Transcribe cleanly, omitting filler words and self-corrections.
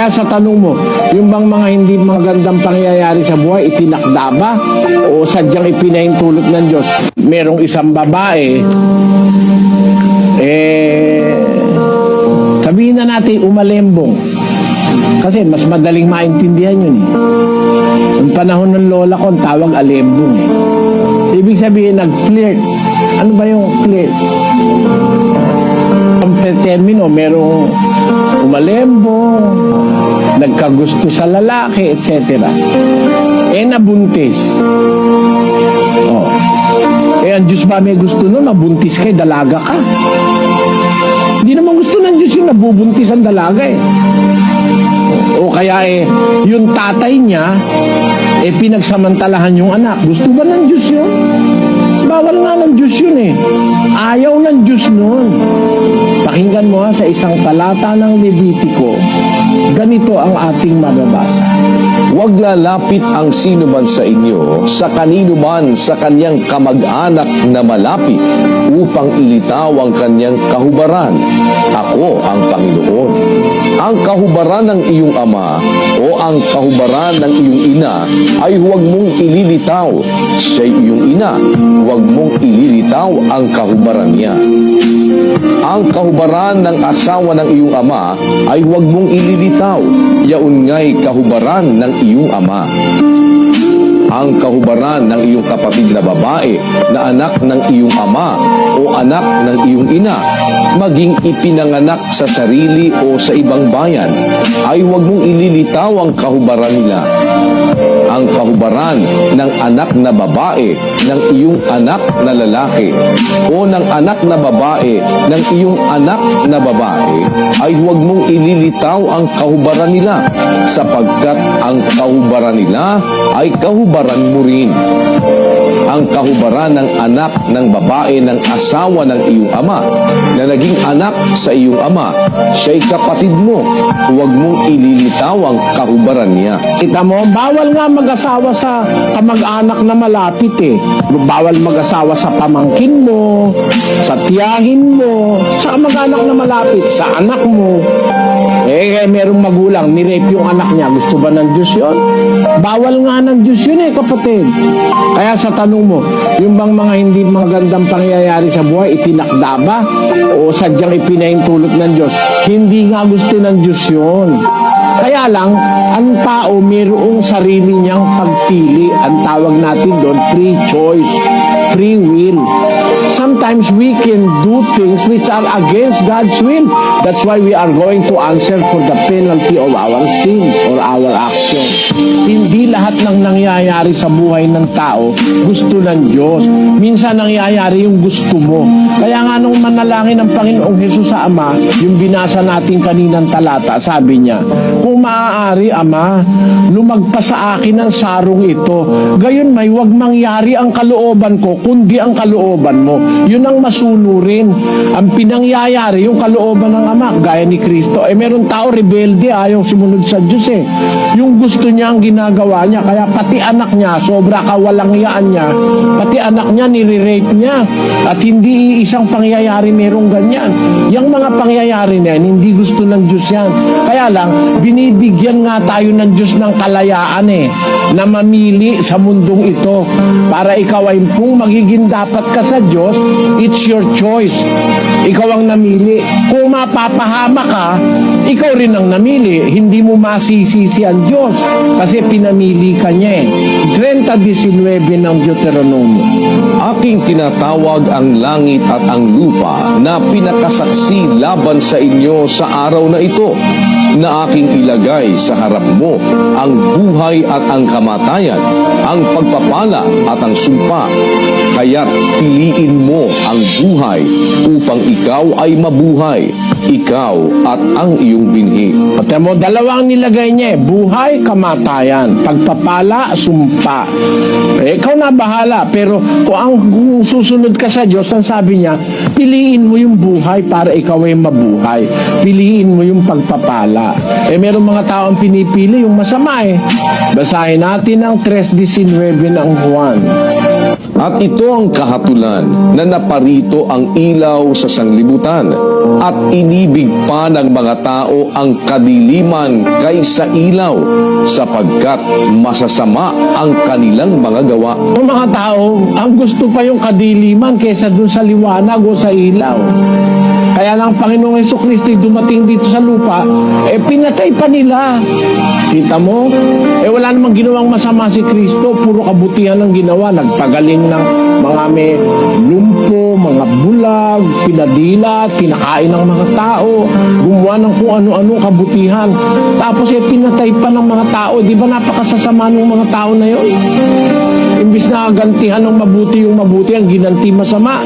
Kaya sa tanong mo, yung bang mga hindi magandang pangyayari sa buhay, itinakda ba? O sadyang ipinahintulot ng Diyos? Merong isang babae, sabihin na natin umalembong. Kasi mas madaling maintindihan yun. Noong panahon ng lola ko, ang tawag alembong. Ibig sabihin, nag-flirt. Ano ba yung flirt? Ang termino, merong umalembong, nagkagusto sa lalaki, etc. Nabuntis. Oh. Ang Diyos ba may gusto nun? Mabuntis ka, dalaga ka. Hindi naman gusto ng Diyos yung nabubuntis ang dalaga O kaya yung tatay niya, pinagsamantalahan yung anak. Gusto ba ng Diyos yun? Bawal nga ng Diyos yun Ayaw ng Diyos nun. Pakinggan mo sa isang talata ng Levitico, ganito ang ating mababasa. Huwag lalapit ang sino man sa inyo sa kanino man sa kanyang kamag-anak na malapit upang ilitaw ang kanyang kahubaran. Ako ang Panginoon. Ang kahubaran ng iyong ama o ang kahubaran ng iyong ina ay huwag mong ililitaw. Siya'y iyong ina, huwag mong ililitaw ang kahubaran niya. Ang kahubaran ng asawa ng iyong ama ay huwag mong ililitaw. Yaon nga'y kahubaran ng iyong ama. Ang kahubaran ng iyong kapatid na babae na anak ng iyong ama o anak ng iyong ina, maging ipinanganak sa sarili o sa ibang bayan, ay huwag mong ililitaw ang kahubaran nila. Ang kahubaran ng anak na babae ng iyong anak na lalaki o ng anak na babae ng iyong anak na babae ay huwag mong ililitaw ang kahubaran nila, sapagkat ang kahubaran nila ay kahubaran mo rin. Ang kahubaran ng anak ng babae ng asawa ng iyong ama na naging anak sa iyong ama, siya'y kapatid mo. Huwag mong ililitaw ang kahubaran niya. Kita mo, bawal nga mag-asawa sa kamag-anak na malapit Bawal mag-asawa sa pamangkin mo, sa tiyahin mo, sa kamag-anak na malapit, sa anak mo. Merong magulang, nirape yung anak niya. Gusto ba ng Diyos yun? Bawal nga ng Diyos yun kapatid. Kaya sa tanong mo, yung bang mga hindi magandang pangyayari sa buhay, itinakda ba? O sadyang ipinahintulot ng Diyos? Hindi nga gusto ng Diyos yun. Kaya lang, ang tao mayroong sarili niyang pagpili. Ang tawag natin doon, free choice, free will. Sometimes we can do things which are against God's will. That's why we are going to answer for the penalty of our sin or our action. Hindi lahat ng nangyayari sa buhay ng tao gusto ng Diyos. Minsan nangyayari yung gusto mo. Kaya nga nung manalangin ng Panginoong Hesus sa Ama, yung binasa natin kaninang talata, sabi niya, kung maaari, Ama, lumagpas sa akin ang sarong ito. Gayon may huwag mangyari ang kalooban ko, kundi ang kalooban mo. Yun ang masunurin. Ang pinangyayari, yung kalooban ng Ama, gaya ni Kristo. Meron tao rebelde, ayaw sumunod sa Diyos Yung gusto niya ang ginagawa niya, kaya pati anak niya, sobra kawalangyaan niya, pati anak niya, nire-rape niya. At hindi isang pangyayari merong ganyan. Yung mga pangyayari na yan, hindi gusto ng Diyos yan. Kaya lang, binibigyan nga tayo ng Diyos ng kalayaan na mamili sa mundong ito. Para ikaw ay kung magiging dapat ka sa Diyos, it's your choice. Ikaw ang namili. Kung mapapahama ka, ikaw rin ang namili. Hindi mo masisisi ang Diyos kasi pinamili ka niya 30:19 ng Deuteronomio. Aking tinatawag ang langit at ang lupa na pinakasaksi laban sa inyo sa araw na ito, na aking ilagay sa harap mo ang buhay at ang kamatayan, ang pagpapala at ang sumpa. Kaya't piliin mo ang buhay upang ikaw ay mabuhay, ikaw at ang iyong binhi. At mo, dalawang nilagay niya buhay, kamatayan, pagpapala, sumpa. Ikaw na bahala, pero kung susunod ka sa Diyos, ang sabi niya, piliin mo yung buhay para ikaw ay mabuhay. Piliin mo yung pagpapala. Meron mga taong pinipili yung masama Basahin natin ang 3:19 ng Juan. At ito ang kahatulan na naparito ang ilaw sa sanglibutan at inibig pa ng mga tao ang kadiliman kaysa ilaw sapagkat masasama ang kanilang mga gawa. Ang mga tao, ang gusto pa yung kadiliman kaysa dun sa liwanag o sa ilaw. Kaya lang Panginoong Hesukristo dumating dito sa lupa, pinatay pa nila. Kita mo? Wala namang ginawang masama si Kristo, puro kabutihan ang ginawa. Nagpagaling ng mga may lumpo, mga bulag, pinadilat, kinakain ng mga tao, gumawa ng kung ano-ano kabutihan. Tapos pinatay pa ng mga tao. Di ba napakasasama ng mga tao na yun? Imbis na gantihan ng mabuti yung mabuti, ang ginanti masama.